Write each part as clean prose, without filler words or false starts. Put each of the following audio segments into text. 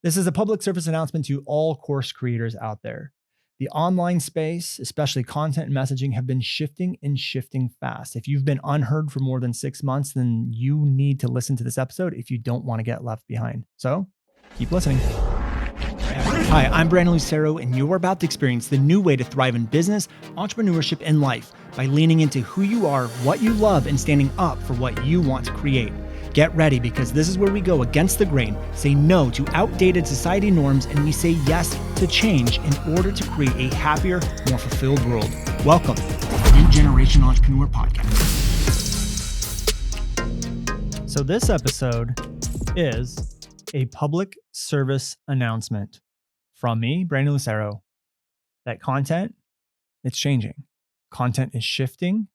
This is a public service announcement to all course creators out there. The online space, especially content and messaging, have been shifting and shifting fast. If you've been unheard for more than 6 months, then you need to listen to this episode if you don't want to get left behind. So keep listening. Hi, I'm Brandon Lucero, and you're about to experience the new way to thrive in business, entrepreneurship, and life by leaning into who you are, what you love, and standing up for what you want to create. Get ready, because this is where we go against the grain, say no to outdated society norms, and we say yes to change in order to create a happier, more fulfilled world. Welcome to the New Generation Entrepreneur Podcast. So this episode is a public service announcement from me, Brandon Lucero, that content, it's changing. Content is shifting.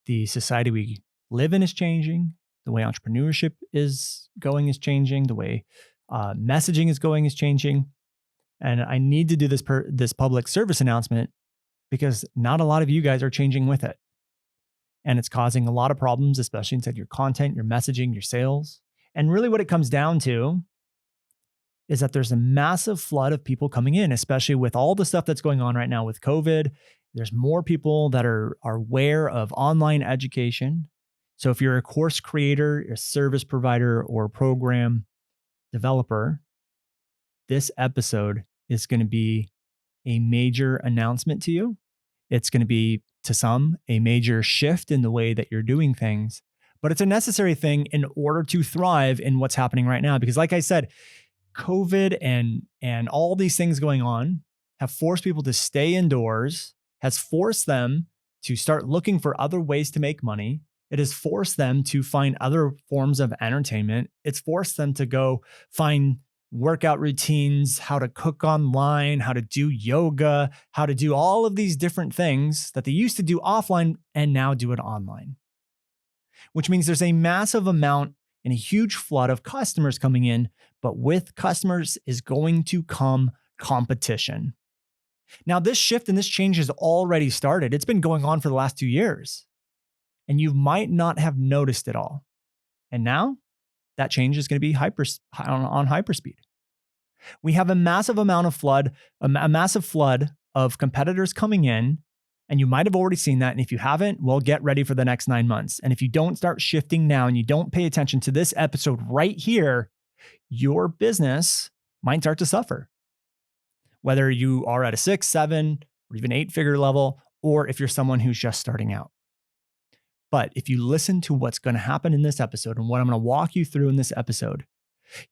The society we live in is changing. The way entrepreneurship is going is changing. The way messaging is going is changing. And I need to do this public service announcement because not a lot of you guys are changing with it. And it's causing a lot of problems, especially inside your content, your messaging, your sales. And really what it comes down to is that there's a massive flood of people coming in, especially with all the stuff that's going on right now with COVID. There's more people that are aware of online education. So if you're a course creator, a service provider, or program developer, this episode is going to be a major announcement to you. It's going to be, to some, a major shift in the way that you're doing things, but it's a necessary thing in order to thrive in what's happening right now. Because like I said, COVID and all these things going on have forced people to stay indoors, has forced them to start looking for other ways to make money. It has forced them to find other forms of entertainment. It's forced them to go find workout routines, how to cook online, how to do yoga, how to do all of these different things that they used to do offline and now do it online. Which means there's a massive amount and a huge flood of customers coming in, but with customers is going to come competition. Now, this shift and this change has already started. It's been going on for the last 2 years. And you might not have noticed it all. And now that change is going to be on hyperspeed. We have a massive flood of competitors coming in, and you might have already seen that. And if you haven't, well, get ready for the next 9 months. And if you don't start shifting now and you don't pay attention to this episode right here, your business might start to suffer. Whether you are at a 6, 7, or even 8-figure level, or if you're someone who's just starting out. But if you listen to what's going to happen in this episode and what I'm going to walk you through in this episode,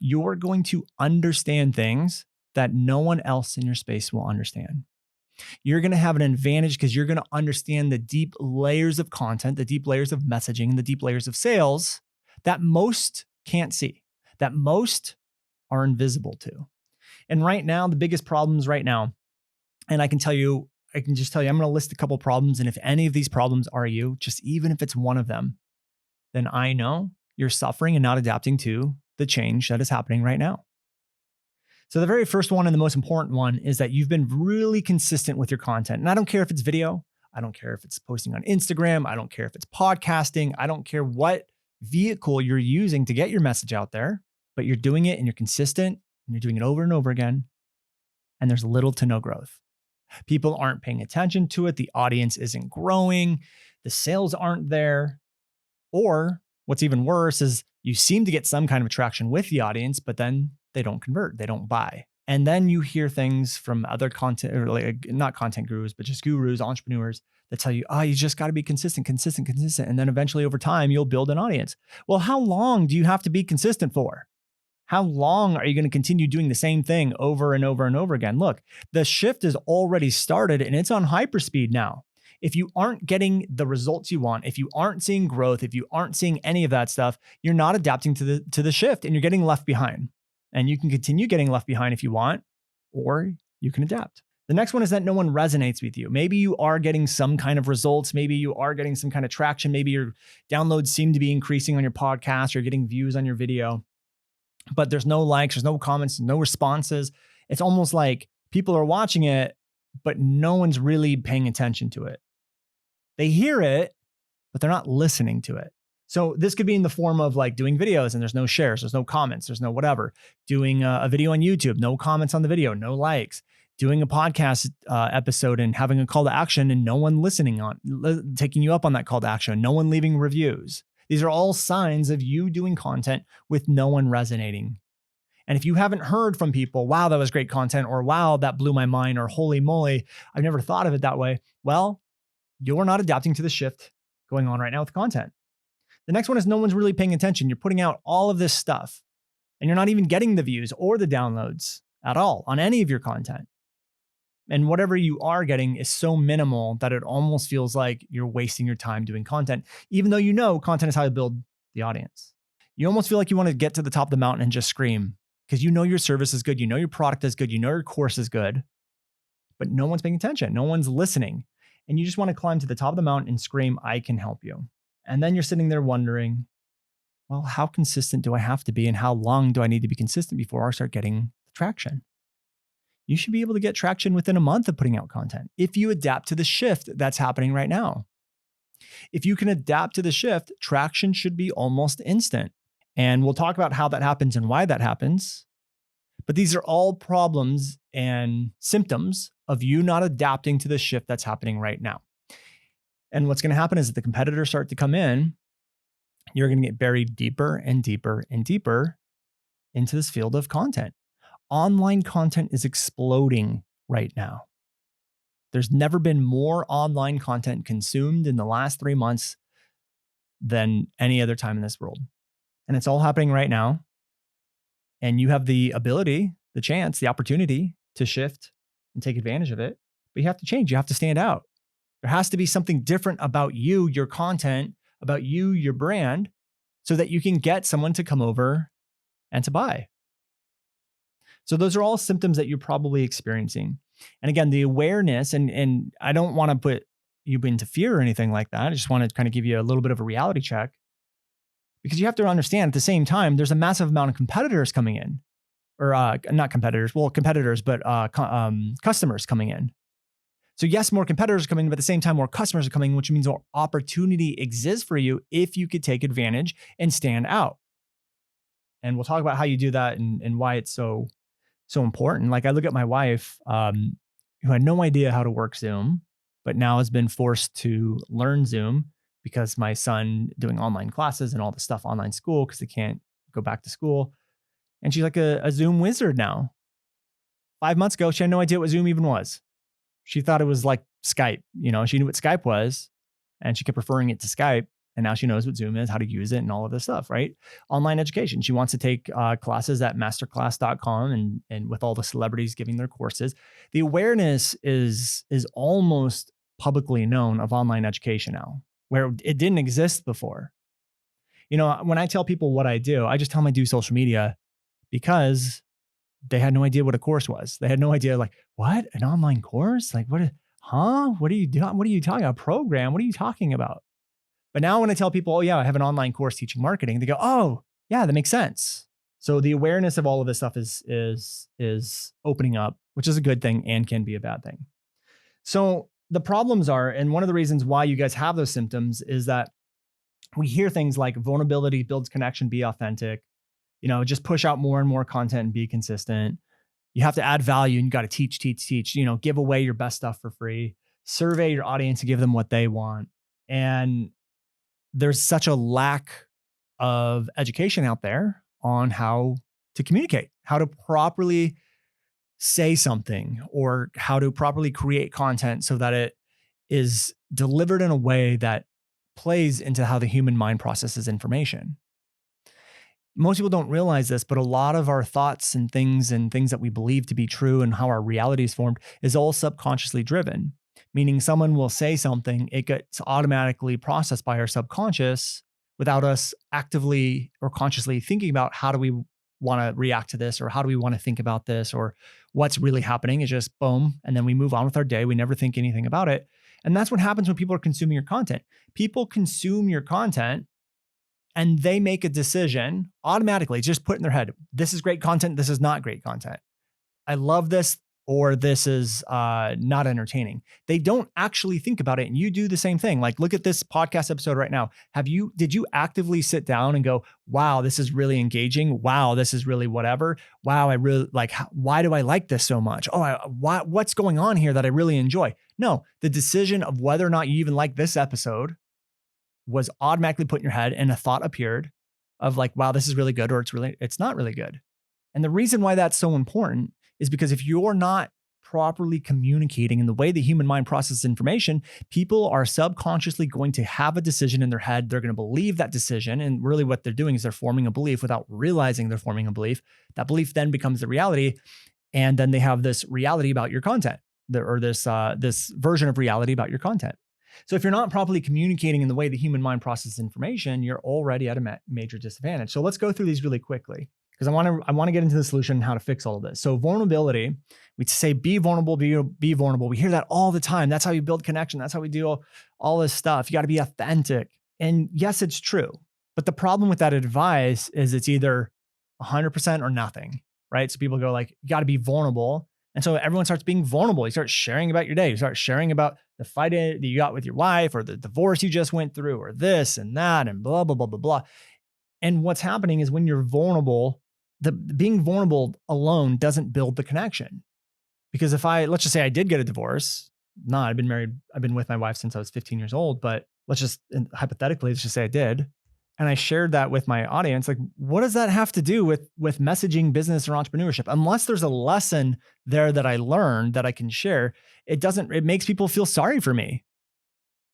you're going to understand things that no one else in your space will understand. You're going to have an advantage because you're going to understand the deep layers of content, the deep layers of messaging, the deep layers of sales that most can't see, that most are invisible to. And right now, the biggest problems right now, and I can just tell you, I'm going to list a couple problems. And if any of these problems are you, just even if it's one of them, then I know you're suffering and not adapting to the change that is happening right now. So the very first one and the most important one is that you've been really consistent with your content. And I don't care if it's video. I don't care if it's posting on Instagram. I don't care if it's podcasting. I don't care what vehicle you're using to get your message out there, but you're doing it and you're consistent and you're doing it over and over again. And there's little to no growth. People aren't paying attention to it. The audience isn't growing. The sales aren't there. Or what's even worse is you seem to get some kind of traction with the audience, but then they don't convert. They don't buy. And then you hear things from other content, or not content gurus, but just gurus, entrepreneurs that tell you, you just got to be consistent. And then eventually over time, you'll build an audience. Well, how long do you have to be consistent for? How long are you going to continue doing the same thing over and over and over again? Look, the shift has already started and it's on hyperspeed now. If you aren't getting the results you want, if you aren't seeing growth, if you aren't seeing any of that stuff, you're not adapting to the shift and you're getting left behind. And you can continue getting left behind if you want, or you can adapt. The next one is that no one resonates with you. Maybe you are getting some kind of results. Maybe you are getting some kind of traction. Maybe your downloads seem to be increasing on your podcast. You're getting views on your video. But there's no likes, there's no comments, no responses. It's almost like people are watching it, but no one's really paying attention to it. They hear it, but they're not listening to it. So this could be in the form of like doing videos and there's no shares, there's no comments, there's no whatever. Doing a video on YouTube, no comments on the video, no likes. Doing a podcast episode and having a call to action and no one taking you up on that call to action, no one leaving reviews. These are all signs of you doing content with no one resonating. And if you haven't heard from people, wow, that was great content, or wow, that blew my mind, or holy moly, I've never thought of it that way. Well, you're not adapting to the shift going on right now with content. The next one is no one's really paying attention. You're putting out all of this stuff and you're not even getting the views or the downloads at all on any of your content. And whatever you are getting is so minimal that it almost feels like you're wasting your time doing content, even though you know content is how to build the audience. You almost feel like you want to get to the top of the mountain and just scream because you know your service is good, you know your product is good, you know your course is good, but no one's paying attention, no one's listening. And you just want to climb to the top of the mountain and scream, I can help you. And then you're sitting there wondering, well, how consistent do I have to be and how long do I need to be consistent before I start getting traction? You should be able to get traction within a month of putting out content if you adapt to the shift that's happening right now. If you can adapt to the shift, traction should be almost instant. And we'll talk about how that happens and why that happens. But these are all problems and symptoms of you not adapting to the shift that's happening right now. And what's going to happen is that the competitors start to come in, you're going to get buried deeper and deeper and deeper into this field of content. Online content is exploding right now. There's never been more online content consumed in the last 3 months than any other time in this world. And it's all happening right now. And you have the ability, the chance, the opportunity to shift and take advantage of it. But you have to change. You have to stand out. There has to be something different about you, your content, about you, your brand, so that you can get someone to come over and to buy. So those are all symptoms that you're probably experiencing. And again, the awareness, and I don't want to put you into fear or anything like that. I just want to kind of give you a little bit of a reality check. Because you have to understand at the same time, there's a massive amount of competitors coming in, or not competitors, well, competitors, but customers coming in. So yes, more competitors are coming in, but at the same time, more customers are coming, which means more opportunity exists for you if you could take advantage and stand out. And we'll talk about how you do that and why it's so important. Like I look at my wife, who had no idea how to work Zoom, but now has been forced to learn Zoom because my son doing online classes and all the stuff online school because they can't go back to school. And she's like a Zoom wizard now. 5 months ago, she had no idea what Zoom even was. She thought it was like Skype. She knew what Skype was and she kept referring it to Skype. And now she knows what Zoom is, how to use it and all of this stuff, right? Online education. She wants to take classes at masterclass.com and with all the celebrities giving their courses. The awareness is almost publicly known of online education now, where it didn't exist before. When I tell people what I do, I just tell them I do social media because they had no idea what a course was. They had no idea, like, what? An online course? Like, what? What are you doing? What are you talking about? A program? What are you talking about? But now when I tell people, oh yeah, I have an online course teaching marketing, they go, oh yeah, that makes sense. So the awareness of all of this stuff is opening up, which is a good thing and can be a bad thing. So the problems are, and one of the reasons why you guys have those symptoms is that we hear things like vulnerability builds connection, be authentic, just push out more and more content and be consistent. You have to add value and you got to teach, give away your best stuff for free, survey your audience and give them what they want. And there's such a lack of education out there on how to communicate, how to properly say something or how to properly create content so that it is delivered in a way that plays into how the human mind processes information. Most people don't realize this, but a lot of our thoughts and things that we believe to be true and how our reality is formed is all subconsciously driven. Meaning someone will say something, it gets automatically processed by our subconscious without us actively or consciously thinking about how do we want to react to this or how do we want to think about this or what's really happening. It's just boom. And then we move on with our day. We never think anything about it. And that's what happens when people are consuming your content. People consume your content and they make a decision automatically, just put in their head, this is great content. This is not great content. I love this or this is not entertaining. They don't actually think about it. And you do the same thing. Like, look at this podcast episode right now. Did you actively sit down and go, wow, this is really engaging. Wow, this is really whatever. Wow, I really like, why do I like this so much? Oh, what's going on here that I really enjoy? No, the decision of whether or not you even like this episode was automatically put in your head, and a thought appeared of like, wow, this is really good, or it's not really good. And the reason why that's so important is because if you're not properly communicating in the way the human mind processes information, people are subconsciously going to have a decision in their head. They're going to believe that decision. And really what they're doing is they're forming a belief without realizing they're forming a belief. That belief then becomes the reality. And then they have this reality about your content, or this version of reality about your content. So if you're not properly communicating in the way the human mind processes information, you're already at a major disadvantage. So let's go through these really quickly, because I want to get into the solution and how to fix all of this. So vulnerability, we say be vulnerable, be vulnerable. We hear that all the time. That's how you build connection. That's how we do all this stuff. You got to be authentic. And yes, it's true. But the problem with that advice is it's either 100% or nothing, right? So people go like, you got to be vulnerable. And so everyone starts being vulnerable. You start sharing about your day. You start sharing about the fight that you got with your wife, or the divorce you just went through, or this and that, and blah, blah, blah, blah, blah. And what's happening is when you're vulnerable, being vulnerable alone doesn't build the connection. Because let's just say I did get a divorce. I've been with my wife since I was 15 years old, but let's just say I did. And I shared that with my audience. Like, what does that have to do with messaging, business, or entrepreneurship? Unless there's a lesson there that I learned that I can share, it makes people feel sorry for me.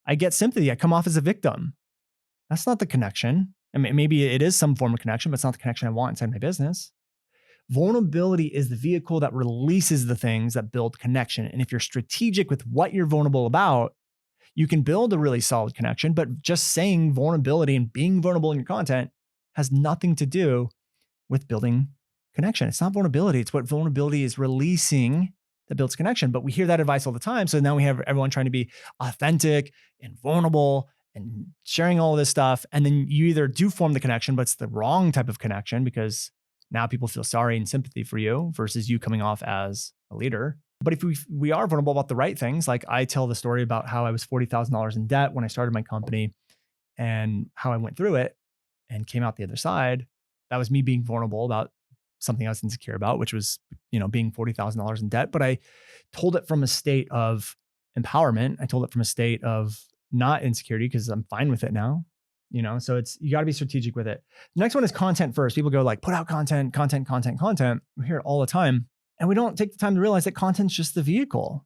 I get sympathy. I come off as a victim. That's not the connection. I mean, maybe it is some form of connection, but it's not the connection I want inside my business. Vulnerability is the vehicle that releases the things that build connection. And if you're strategic with what you're vulnerable about, you can build a really solid connection. But just saying vulnerability and being vulnerable in your content has nothing to do with building connection. It's not vulnerability. It's what vulnerability is releasing that builds connection. But we hear that advice all the time. So now we have everyone trying to be authentic and vulnerable and sharing all of this stuff. And then you either do form the connection, but it's the wrong type of connection, because now people feel sorry and sympathy for you versus you coming off as a leader. But if we are vulnerable about the right things, like I tell the story about how I was $40,000 in debt when I started my company and how I went through it and came out the other side. That was me being vulnerable about something I was insecure about, which was, being $40,000 in debt. But I told it from a state of empowerment. I told it from a state of not insecurity, because I'm fine with it now. So you got to be strategic with it. The next one is content first. People go like, put out content. We hear it all the time. And we don't take the time to realize that content's just the vehicle.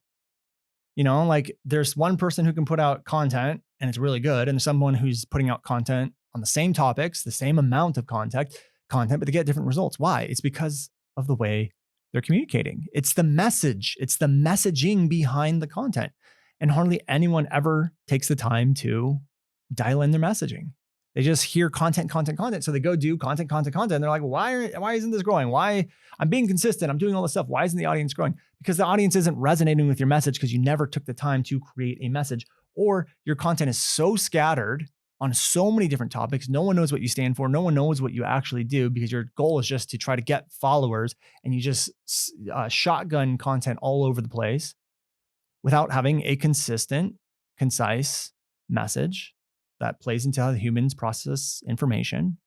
Like there's one person who can put out content and it's really good. And there's someone who's putting out content on the same topics, the same amount of content, but they get different results. Why? It's because of the way they're communicating. It's the message. It's the messaging behind the content. And hardly anyone ever takes the time to dial in their messaging. They just hear content. So they go do content. And they're like, why isn't this growing? Why? I'm being consistent. I'm doing all this stuff. Why isn't the audience growing? Because the audience isn't resonating with your message, because you never took the time to create a message, or your content is so scattered on so many different topics. No one knows what you stand for. No one knows what you actually do, because your goal is just to try to get followers, and you just shotgun content all over the place without having a consistent, concise message that plays into how the humans process information,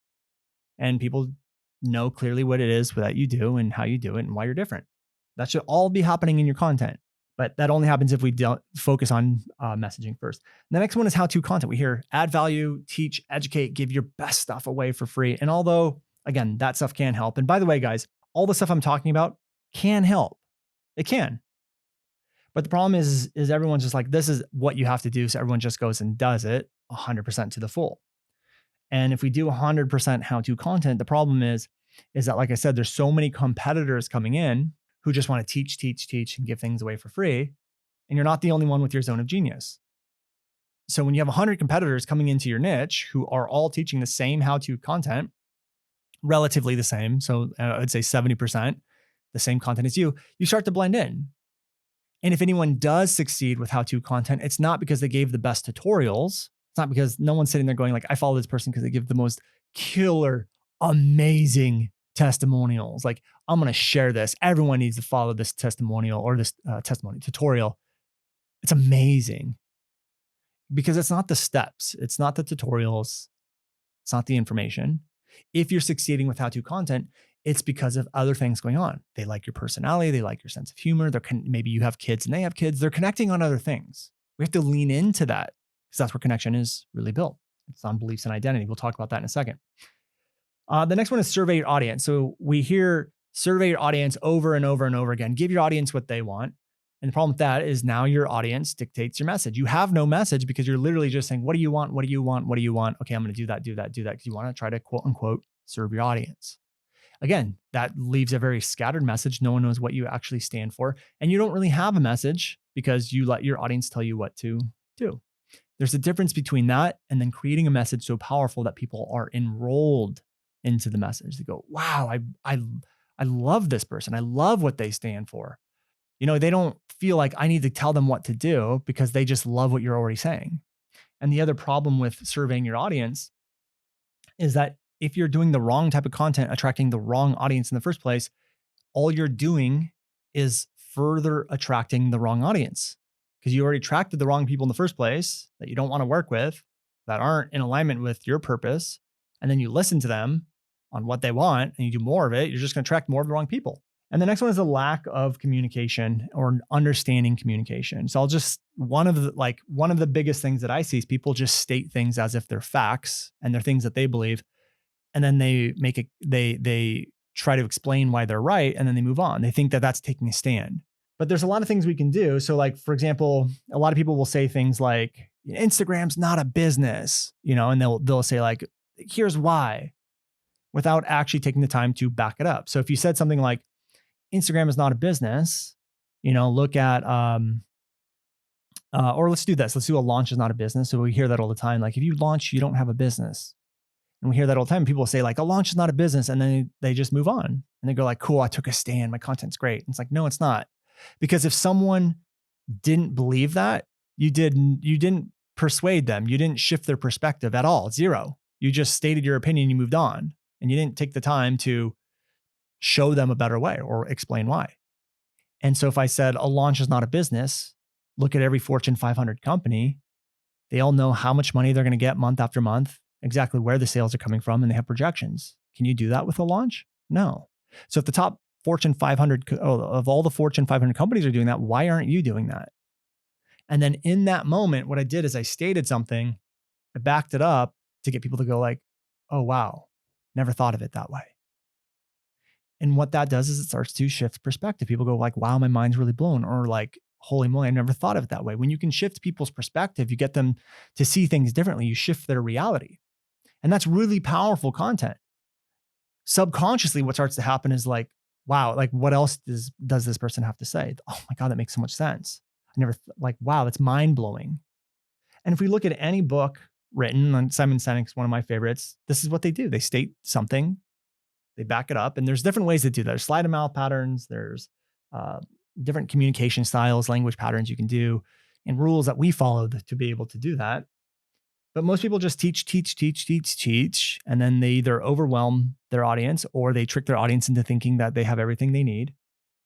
and people know clearly what it is that you do and how you do it and why you're different. That should all be happening in your content, but that only happens if we don't focus on messaging first. The next one is how-to content. We hear add value, teach, educate, give your best stuff away for free. And although, again, that stuff can help. And by the way, guys, all the stuff I'm talking about can help. It can. But the problem is everyone's just like, this is what you have to do. So everyone just goes and does it 100% to the full. And if we do 100% how-to content, the problem is that, like I said, there's so many competitors coming in who just want to teach and give things away for free. And you're not the only one with your zone of genius. So when you have 100 competitors coming into your niche who are all teaching the same how-to content, relatively the same, so I'd say 70% the same content as you start to blend in. And if anyone does succeed with how-to content, it's not because they gave the best tutorials. It's not because no one's sitting there going like, I follow this person because they give the most killer, amazing testimonials. Like, I'm going to share this. Everyone needs to follow this testimonial or this testimony tutorial. It's amazing because it's not the steps. It's not the tutorials. It's not the information. If you're succeeding with how-to content, it's because of other things going on. They like your personality. They like your sense of humor. Maybe you have kids and they have kids. They're connecting on other things. We have to lean into that because that's where connection is really built. It's on beliefs and identity. We'll talk about that in a second. The next one is survey your audience. So we hear survey your audience over and over and over again. Give your audience what they want. And the problem with that is now your audience dictates your message. You have no message because you're literally just saying, what do you want? What do you want? What do you want? Okay, I'm going to do that. Because you want to try to quote unquote serve your audience. Again, that leaves a very scattered message. No one knows what you actually stand for. And you don't really have a message because you let your audience tell you what to do. There's a difference between that and then creating a message so powerful that people are enrolled into the message. They go, wow, I love this person. I love what they stand for. They don't feel like I need to tell them what to do because they just love what you're already saying. And the other problem with surveying your audience is that if you're doing the wrong type of content, attracting the wrong audience in the first place, all you're doing is further attracting the wrong audience because you already attracted the wrong people in the first place that you don't want to work with, that aren't in alignment with your purpose. And then you listen to them on what they want and you do more of it, you're just going to attract more of the wrong people. And the next one is a lack of communication or understanding communication. So one of the biggest things that I see is people just state things as if they're facts and they're things that they believe. And then they try to explain why they're right. And then they move on. They think that that's taking a stand, but there's a lot of things we can do. So like, for example, a lot of people will say things like Instagram's not a business, and they'll say like, here's why, without actually taking the time to back it up. So if you said something like, Instagram is not a business, look at, or let's do this. Let's do a launch is not a business. So we hear that all the time. Like if you launch, you don't have a business. And we hear that all the time. People say like a launch is not a business. And then they just move on and they go like, cool, I took a stand. My content's great. And it's like, no, it's not. Because if someone didn't believe that, you didn't persuade them. You didn't shift their perspective at all. Zero. You just stated your opinion. You moved on and you didn't take the time to show them a better way or explain why. And so if I said a launch is not a business, look at every Fortune 500 company. They all know how much money they're going to get month after month, exactly where the sales are coming from, and they have projections. Can you do that with a launch? No. So if the top Fortune 500 of all the Fortune 500 companies are doing that, why aren't you doing that? And then in that moment, what I did is I stated something, I backed it up to get people to go like, oh, wow, never thought of it that way. And what that does is it starts to shift perspective. People go like, wow, my mind's really blown, or like, holy moly, I never thought of it that way. When you can shift people's perspective, you get them to see things differently. You shift their reality. And that's really powerful content. Subconsciously, what starts to happen is like, wow, like what else does this person have to say? Oh my God, that makes so much sense. Wow, that's mind blowing. And if we look at any book written, on Simon Sinek's one of my favorites, this is what they do. They state something, they back it up, and there's different ways to do that. There's slide of mouth patterns, there's different communication styles, language patterns you can do, and rules that we followed to be able to do that. But most people just teach, and then they either overwhelm their audience or they trick their audience into thinking that they have everything they need.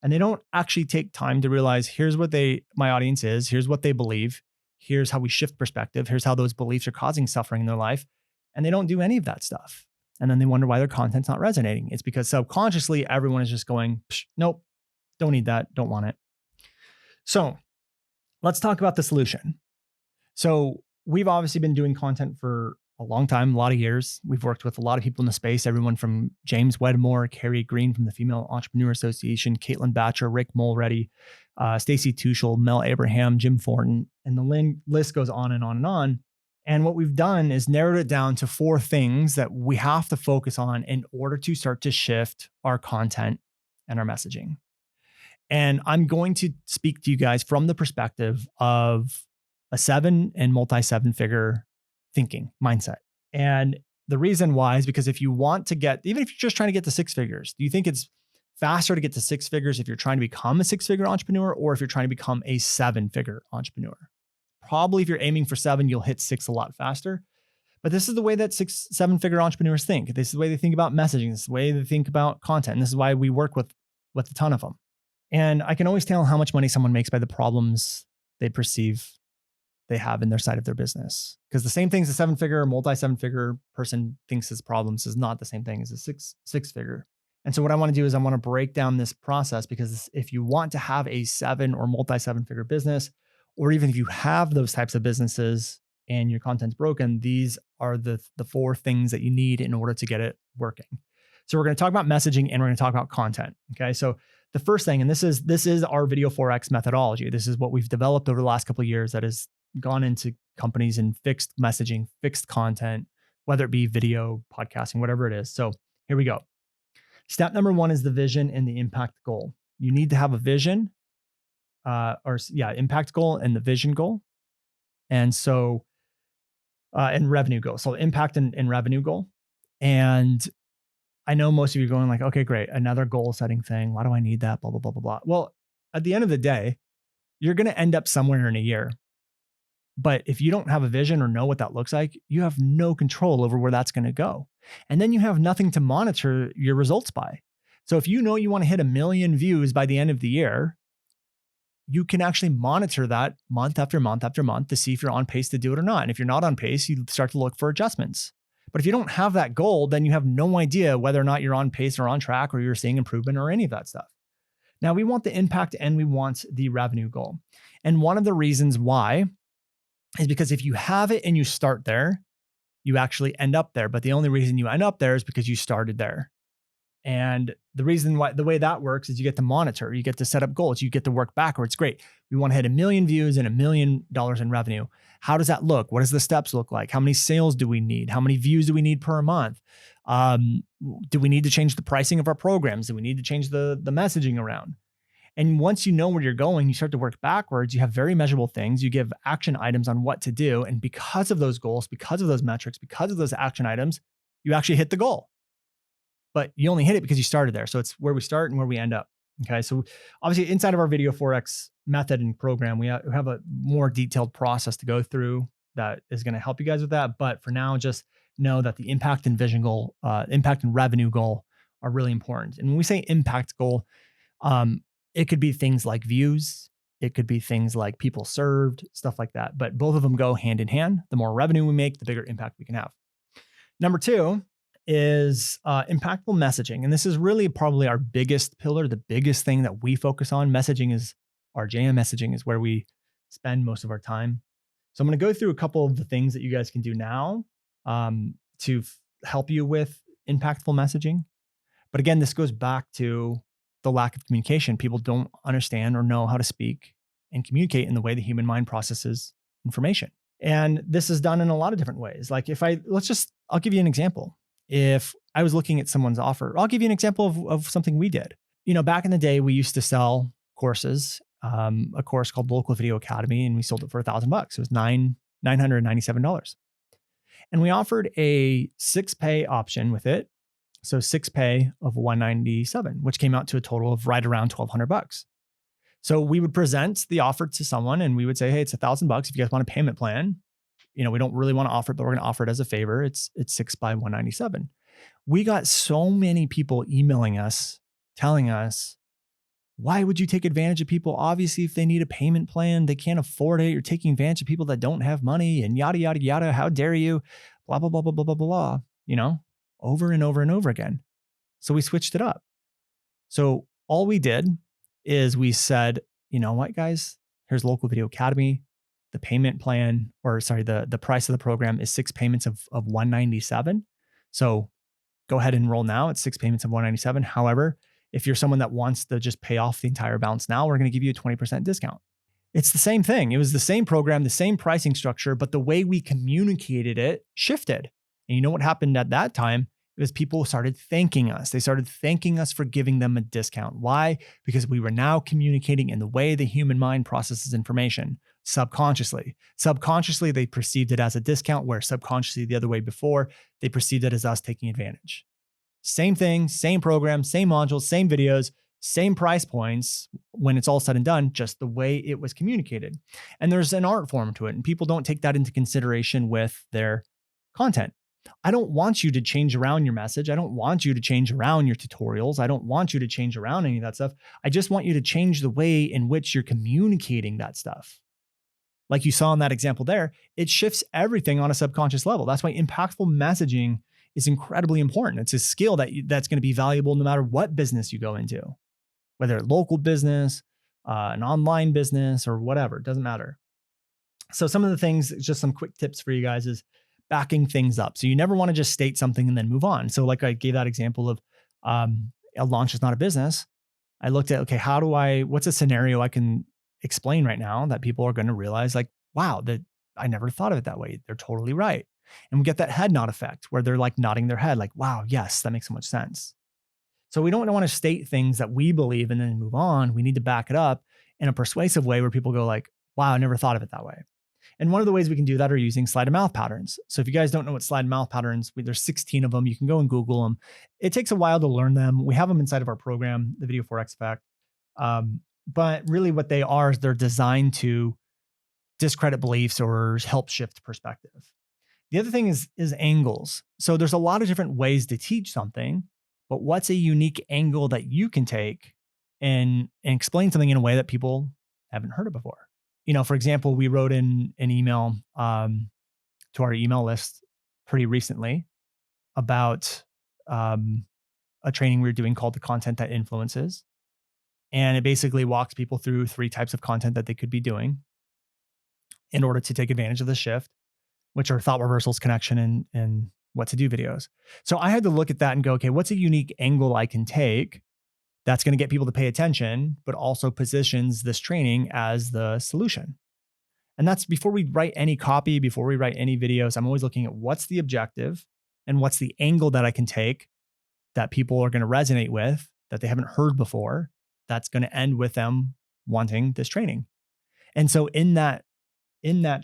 And they don't actually take time to realize, here's what my audience is, here's what they believe, here's how we shift perspective, here's how those beliefs are causing suffering in their life. And they don't do any of that stuff. And then they wonder why their content's not resonating. It's because subconsciously, everyone is just going, nope, don't need that, don't want it. So let's talk about the solution. So we've obviously been doing content for a long time, a lot of years. We've worked with a lot of people in the space, everyone from James Wedmore, Carrie Green from the Female Entrepreneur Association, Caitlin Batcher, Rick Mulready, Stacey Tuchel, Mel Abraham, Jim Thornton, and the list goes on and on and on. And what we've done is narrowed it down to 4 things that we have to focus on in order to start to shift our content and our messaging. And I'm going to speak to you guys from the perspective of a 7 and multi-7 figure thinking mindset. And the reason why is because if you want to get, even if you're just trying to get to 6 figures, do you think it's faster to get to 6 figures if you're trying to become a 6-figure entrepreneur or if you're trying to become a 7-figure entrepreneur? Probably if you're aiming for 7, you'll hit 6 a lot faster. But this is the way that 6-7-figure entrepreneurs think. This is the way they think about messaging. This is the way they think about content. And this is why we work with a ton of them. And I can always tell how much money someone makes by the problems they perceive they have in their side of their business. Because the same things a 7-figure or multi-7-figure person thinks is problems is not the same thing as a six-figure. And so what I want to do is I want to break down this process, because if you want to have a 7 or multi-7-figure business, or even if you have those types of businesses and your content's broken, these are the 4 things that you need in order to get it working. So we're going to talk about messaging and we're going to talk about content. Okay. So the first thing, and this is our Video 4X methodology. This is what we've developed over the last couple of years that has gone into companies and fixed messaging, fixed content, whether it be video, podcasting, whatever it is. So here we go. Step number 1 is the vision and the impact goal. You need to have a vision, impact goal and the vision goal. And so, and revenue goal. So impact and revenue goal. And I know most of you are going like, okay, great. Another goal setting thing. Why do I need that? Blah, blah, blah, blah, blah. Well, at the end of the day, you're going to end up somewhere in a year. But if you don't have a vision or know what that looks like, you have no control over where that's going to go. And then you have nothing to monitor your results by. So if you know you want to hit 1 million views by the end of the year, you can actually monitor that month after month after month to see if you're on pace to do it or not. And if you're not on pace, you start to look for adjustments. But if you don't have that goal, then you have no idea whether or not you're on pace or on track or you're seeing improvement or any of that stuff. Now, we want the impact and we want the revenue goal. And one of the reasons why is because if you have it and you start there, you actually end up there. But the only reason you end up there is because you started there. And the reason why, the way that works is you get to monitor, you get to set up goals, you get to work backwards. Great. We want to hit 1 million views and $1 million in revenue. How does that look? What does the steps look like? How many sales do we need? How many views do we need per month? Do we need to change the pricing of our programs? Do we need to change the messaging around? And once you know where you're going, you start to work backwards. You have very measurable things. You give action items on what to do. And because of those goals, because of those metrics, because of those action items, you actually hit the goal. But you only hit it because you started there. So it's where we start and where we end up. Okay. So obviously inside of our Video 4X method and program, we have a more detailed process to go through that is going to help you guys with that. But for now, just know that the impact and vision goal, impact and revenue goal are really important. And when we say impact goal, it could be things like views. It could be things like people served, stuff like that. But both of them go hand in hand. The more revenue we make, the bigger impact we can have. Number 2 is impactful messaging. And this is really probably our biggest pillar, the biggest thing that we focus on. Messaging is our jam. Messaging is where we spend most of our time. So I'm going to go through a couple of the things that you guys can do now to help you with impactful messaging. But again, this goes back to the lack of communication. People don't understand or know how to speak and communicate in the way the human mind processes information. And this is done in a lot of different ways. Like I'll give you an example. If I was looking at someone's offer, I'll give you an example of something we did. Back in the day, we used to sell courses, a course called Local Video Academy, and we sold it for $1,000. It was $997. And we offered a 6-pay option with it. So 6-pay of $197, which came out to a total of right around $1,200. So we would present the offer to someone and we would say, hey, it's $1,000. If you guys want a payment plan, we don't really want to offer it, but we're going to offer it as a favor. It's 6 by $197. We got so many people emailing us, telling us, why would you take advantage of people? Obviously, if they need a payment plan, they can't afford it. You're taking advantage of people that don't have money and yada, yada, yada. How dare you? Blah, blah, blah, blah, blah, blah, blah, over and over and over again. So we switched it up. So all we did is we said, you know what, guys, here's Local Video Academy. The payment plan, the price of the program is 6 payments of $197. So go ahead and enroll now. It's 6 payments of $197. However, if you're someone that wants to just pay off the entire balance now, we're going to give you a 20% discount. It's the same thing. It was the same program, the same pricing structure, but the way we communicated it shifted. And you know what happened at that time? It was people started thanking us. They started thanking us for giving them a discount. Why? Because we were now communicating in the way the human mind processes information, subconsciously. Subconsciously, they perceived it as a discount, where subconsciously the other way before, they perceived it as us taking advantage. Same thing, same program, same modules, same videos, same price points when it's all said and done, just the way it was communicated. And there's an art form to it, and people don't take that into consideration with their content. I don't want you to change around your message. I don't want you to change around your tutorials. I don't want you to change around any of that stuff. I just want you to change the way in which you're communicating that stuff. Like you saw in that example there, it shifts everything on a subconscious level. That's why impactful messaging is incredibly important. It's a skill that's going to be valuable no matter what business you go into, whether it's local business, an online business, or whatever. It doesn't matter. So some of the things, just some quick tips for you guys, is backing things up. So you never want to just state something and then move on. So like I gave that example of a launch is not a business. I looked at, okay, what's a scenario I can explain right now that people are going to realize like, wow, that I never thought of it that way. They're totally right. And we get that head nod effect where they're like nodding their head like, wow, yes, that makes so much sense. So we don't want to state things that we believe and then move on. We need to back it up in a persuasive way where people go like, wow, I never thought of it that way. And one of the ways we can do that are using slide of mouth patterns. So if you guys don't know what slide of mouth patterns, there's 16 of them. You can go and Google them. It takes a while to learn them. We have them inside of our program, the Video Forex Effect. But really what they are is they're designed to discredit beliefs or help shift perspective. The other thing is angles. So there's a lot of different ways to teach something, but what's a unique angle that you can take and explain something in a way that people haven't heard it before? For example, we wrote in an email to our email list pretty recently about a training we were doing called The Content That Influences. And it basically walks people through 3 types of content that they could be doing in order to take advantage of the shift, which are thought reversals, connection, and what to do videos. So I had to look at that and go, okay, what's a unique angle I can take that's going to get people to pay attention, but also positions this training as the solution? And that's before we write any copy, before we write any videos, I'm always looking at what's the objective and what's the angle that I can take that people are going to resonate with, that they haven't heard before, that's going to end with them wanting this training. And so in that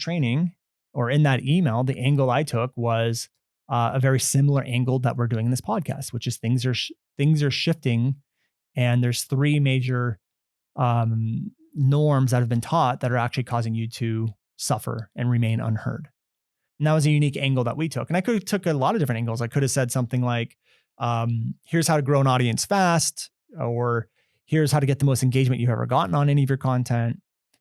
training or in that email, the angle I took was a very similar angle that we're doing in this podcast, which is things are shifting. And there's 3 major norms that have been taught that are actually causing you to suffer and remain unheard. And that was a unique angle that we took. And I could have took a lot of different angles. I could have said something like, here's how to grow an audience fast, or here's how to get the most engagement you've ever gotten on any of your content.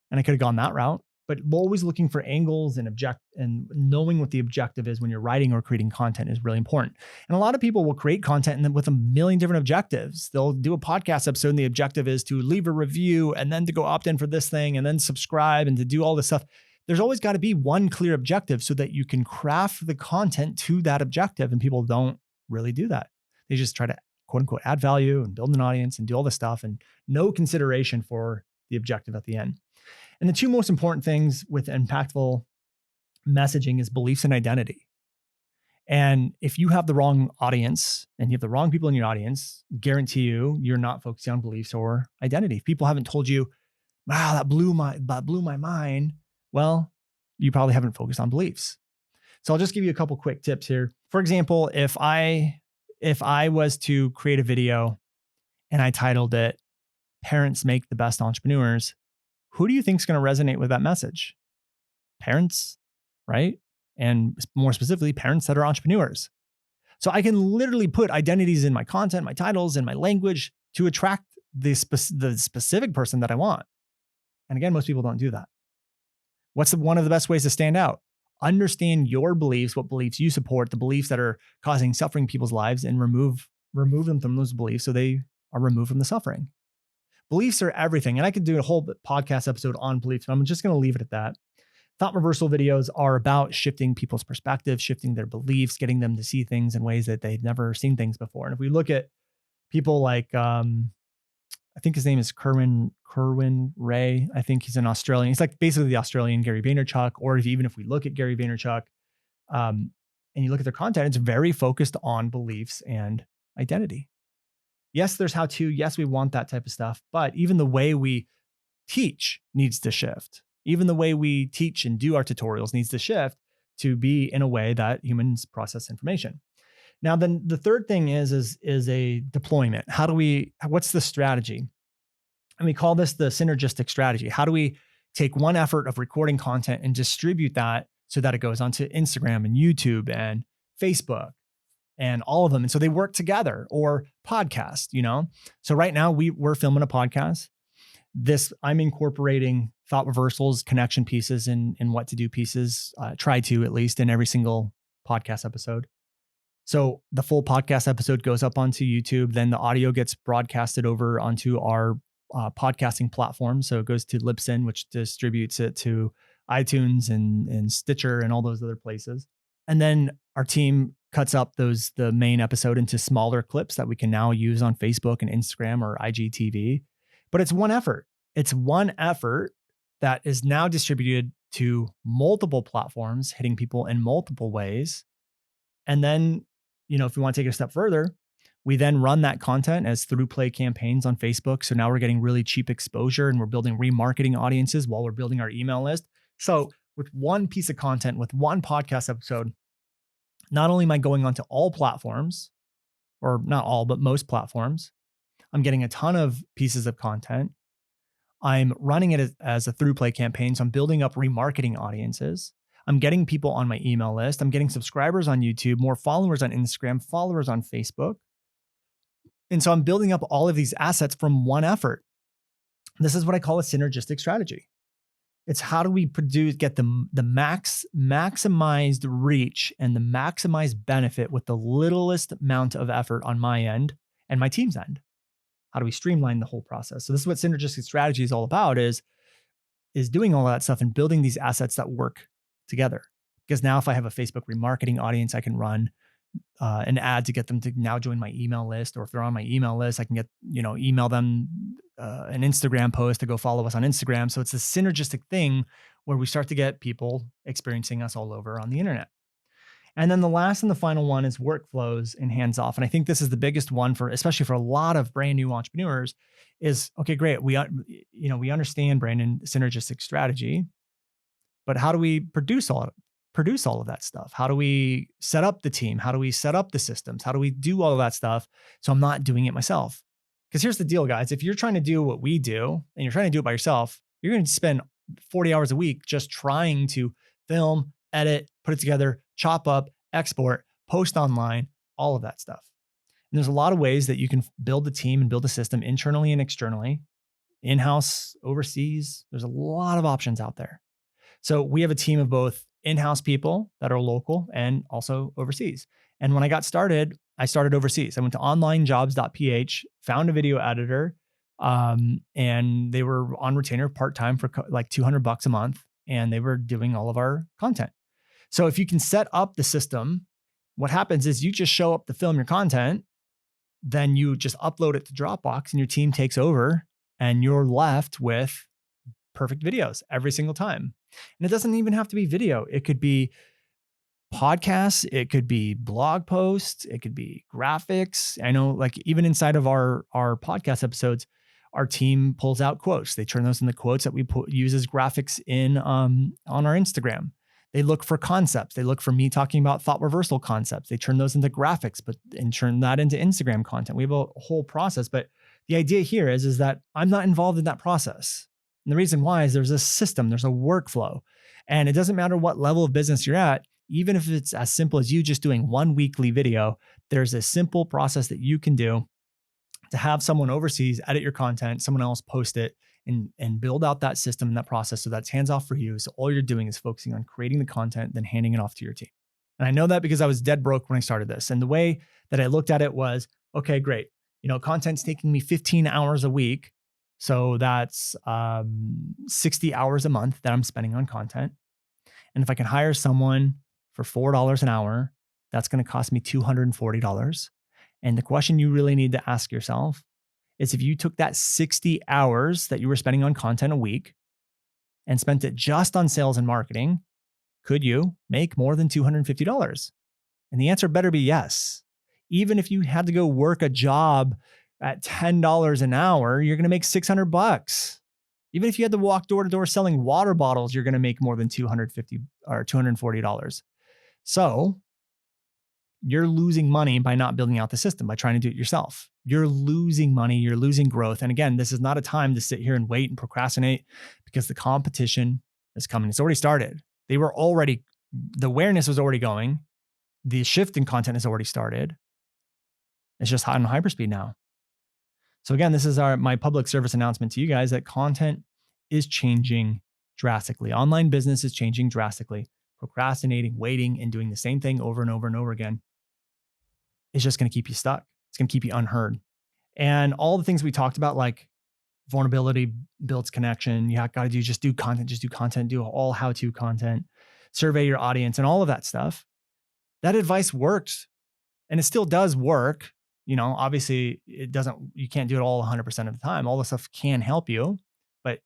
And I could have gone that route. But always looking for angles and knowing what the objective is when you're writing or creating content is really important. And a lot of people will create content with a million different objectives. They'll do a podcast episode and the objective is to leave a review and then to go opt in for this thing and then subscribe and to do all this stuff. There's always got to be one clear objective so that you can craft the content to that objective. And people don't really do that. They just try to quote unquote add value and build an audience and do all this stuff and no consideration for the objective at the end. And the 2 most important things with impactful messaging is beliefs and identity. And if you have the wrong audience and you have the wrong people in your audience, guarantee you're not focusing on beliefs or identity. If people haven't told you, wow, that blew my mind, well, you probably haven't focused on beliefs. So I'll just give you a couple quick tips here. For example, if I was to create a video and I titled it, "Parents Make the Best Entrepreneurs," who do you think is going to resonate with that message? Parents, right? And more specifically, parents that are entrepreneurs. So I can literally put identities in my content, my titles, and my language to attract the specific person that I want. And again, most people don't do that. What's one of the best ways to stand out? Understand your beliefs, what beliefs you support, the beliefs that are causing suffering in people's lives, and remove them from those beliefs so they are removed from the suffering. Beliefs are everything. And I could do a whole podcast episode on beliefs, but I'm just going to leave it at that. Thought reversal videos are about shifting people's perspective, shifting their beliefs, getting them to see things in ways that they've never seen things before. And if we look at people like, I think his name is Kerwin Ray. I think he's an Australian. He's like basically the Australian Gary Vaynerchuk. Or even if we look at Gary Vaynerchuk and you look at their content, it's very focused on beliefs and identity. Yes, there's how to. Yes, we want that type of stuff. But even the way we teach needs to shift. Even the way we teach and do our tutorials needs to shift to be in a way that humans process information. Now, then the third thing is a deployment. What's the strategy? And we call this the synergistic strategy. How do we take one effort of recording content and distribute that so that it goes onto Instagram and YouTube and Facebook and all of them. And so they work together, or podcast, So right now we're filming a podcast. I'm incorporating thought reversals, connection pieces, and what to do pieces, try to at least in every single podcast episode. So the full podcast episode goes up onto YouTube. Then the audio gets broadcasted over onto our podcasting platform. So it goes to Libsyn, which distributes it to iTunes and Stitcher and all those other places. And then our team cuts up the main episode into smaller clips that we can now use on Facebook and Instagram or IGTV. But it's one effort. It's one effort that is now distributed to multiple platforms, hitting people in multiple ways. And then, if we want to take it a step further, we then run that content as through play campaigns on Facebook. So now we're getting really cheap exposure and we're building remarketing audiences while we're building our email list. So with one piece of content, with one podcast episode, not only am I going onto all platforms, or not all, but most platforms, I'm getting a ton of pieces of content. I'm running it as a through play campaign. So I'm building up remarketing audiences. I'm getting people on my email list. I'm getting subscribers on YouTube, more followers on Instagram, followers on Facebook. And so I'm building up all of these assets from one effort. This is what I call a synergistic strategy. It's how do we get the maximized reach and the maximized benefit with the littlest amount of effort on my end and my team's end? How do we streamline the whole process? So this is what synergistic strategy is all about, is doing all that stuff and building these assets that work together. Because now if I have a Facebook remarketing audience, I can run an ad to get them to now join my email list. Or if they're on my email list, I can get, email them an Instagram post to go follow us on Instagram. So it's a synergistic thing where we start to get people experiencing us all over on the internet. And then the last and the final one is workflows and hands off. And I think this is the biggest one especially for a lot of brand new entrepreneurs is, okay, great. We understand Brandon synergistic strategy, but how do we produce all of that stuff? How do we set up the team? How do we set up the systems? How do we do all of that stuff so I'm not doing it myself? Because here's the deal, guys. If you're trying to do what we do and you're trying to do it by yourself, you're going to spend 40 hours a week just trying to film, edit, put it together, chop up, export, post online, all of that stuff. And there's a lot of ways that you can build a team and build a system internally and externally, in-house, overseas. There's a lot of options out there. So we have a team of both in-house people that are local and also overseas. And when I got started, I started overseas. I went to onlinejobs.ph, found a video editor, and they were on retainer part-time for like $200 a month. And they were doing all of our content. So if you can set up the system, what happens is you just show up to film your content, then you just upload it to Dropbox and your team takes over and you're left with perfect videos every single time. And it doesn't even have to be video. It could be podcasts. It could be blog posts. It could be graphics. I know, like, even inside of our podcast episodes, our team pulls out quotes. They turn those into quotes that we use as graphics on our Instagram. They look for concepts. They look for me talking about thought reversal concepts. They turn those into graphics, and turn that into Instagram content. We have a whole process. But the idea here is that I'm not involved in that process. And the reason why is there's a system, there's a workflow. And it doesn't matter what level of business you're at, even if it's as simple as you just doing one weekly video, there's a simple process that you can do to have someone overseas edit your content, someone else post it, and build out that system and that process so that's hands off for you. So all you're doing is focusing on creating the content, then handing it off to your team. And I know that because I was dead broke when I started this. And the way that I looked at it was, okay, great. Content's taking me 15 hours a week. So that's 60 hours a month that I'm spending on content. And if I can hire someone for $4 an hour, that's going to cost me $240. And the question you really need to ask yourself is, if you took that 60 hours that you were spending on content a week and spent it just on sales and marketing, could you make more than $250? And the answer better be yes. Even if you had to go work a job at $10 an hour, you're going to make $600. Even if you had to walk door to door selling water bottles, you're going to make more than $250 or $240. So you're losing money by not building out the system, by trying to do it yourself. You're losing money, you're losing growth. And again, this is not a time to sit here and wait and procrastinate, because the competition is coming. It's already started. They were already The awareness was already going. The shift in content has already started. It's just on hyperspeed now. So again, this is my public service announcement to you guys that content is changing drastically. Online business is changing drastically. Procrastinating, waiting, and doing the same thing over and over and over again is just going to keep you stuck. It's going to keep you unheard. And all the things we talked about, like vulnerability builds connection. You got to just do content, do all how-to content, survey your audience, and all of that stuff. That advice works, and it still does work. Obviously you can't do it all 100% of the time. All the stuff can help you, but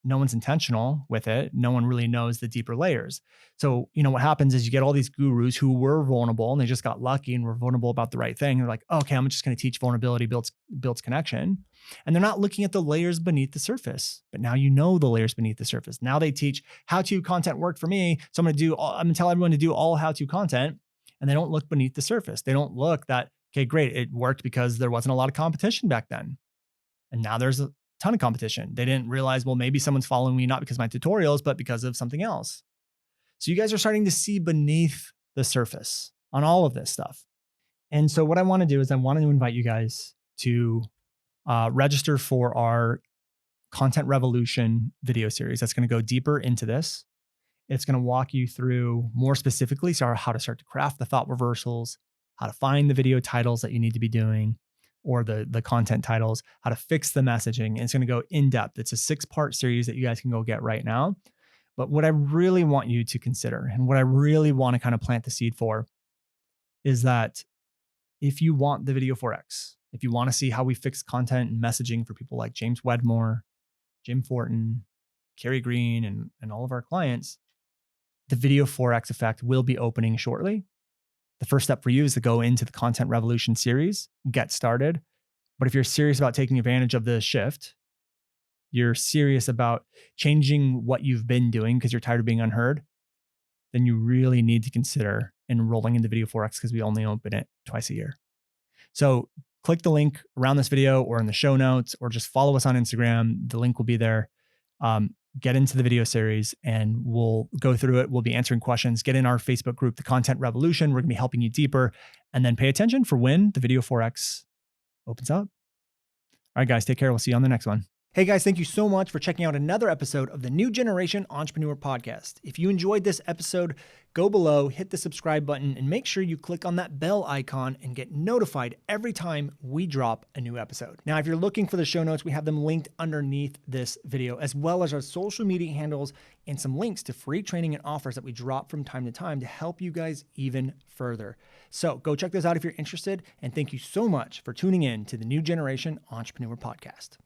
no one's intentional with it. No one really knows the deeper layers. So, what happens is you get all these gurus who were vulnerable and they just got lucky and were vulnerable about the right thing. They're like, okay, I'm just going to teach vulnerability builds connection. And they're not looking at the layers beneath the surface. But now you know the layers beneath the surface. Now they teach how-to content worked for me. So I'm going to tell everyone to do all how-to content. And they don't look beneath the surface. They don't look that, okay, great, it worked because there wasn't a lot of competition back then. And now there's a ton of competition. They didn't realize, well, maybe someone's following me not because of my tutorials, but because of something else. So you guys are starting to see beneath the surface on all of this stuff. And so what I want to do is I want to invite you guys to register for our Content Revolution video series. That's going to go deeper into this. It's going to walk you through more specifically how to start to craft the thought reversals, how to find the video titles that you need to be doing, or the content titles, how to fix the messaging. And it's going to go in depth. It's a 6-part series that you guys can go get right now. But what I really want you to consider, and what I really want to kind of plant the seed for, is that if you want the video 4X, if you want to see how we fix content and messaging for people like James Wedmore, Jim Fortin, Carrie Green, and all of our clients, the video 4X effect will be opening shortly. The first step for you is to go into the Content Revolution series, get started. But if you're serious about taking advantage of the shift, you're serious about changing what you've been doing because you're tired of being unheard, then you really need to consider enrolling into Video 4X because we only open it twice a year. So click the link around this video or in the show notes, or just follow us on Instagram. The link will be there. Get into the video series and we'll go through it. We'll be answering questions. Get in our Facebook group, The Content Revolution. We're going to be helping you deeper, and then pay attention for when the Video 4X opens up. All right, guys, take care. We'll see you on the next one. Hey guys, thank you so much for checking out another episode of the New Generation Entrepreneur Podcast. If you enjoyed this episode, go below, hit the subscribe button, and make sure you click on that bell icon and get notified every time we drop a new episode. Now, if you're looking for the show notes, we have them linked underneath this video, as well as our social media handles and some links to free training and offers that we drop from time to time to help you guys even further. So go check those out if you're interested, and thank you so much for tuning in to the New Generation Entrepreneur Podcast.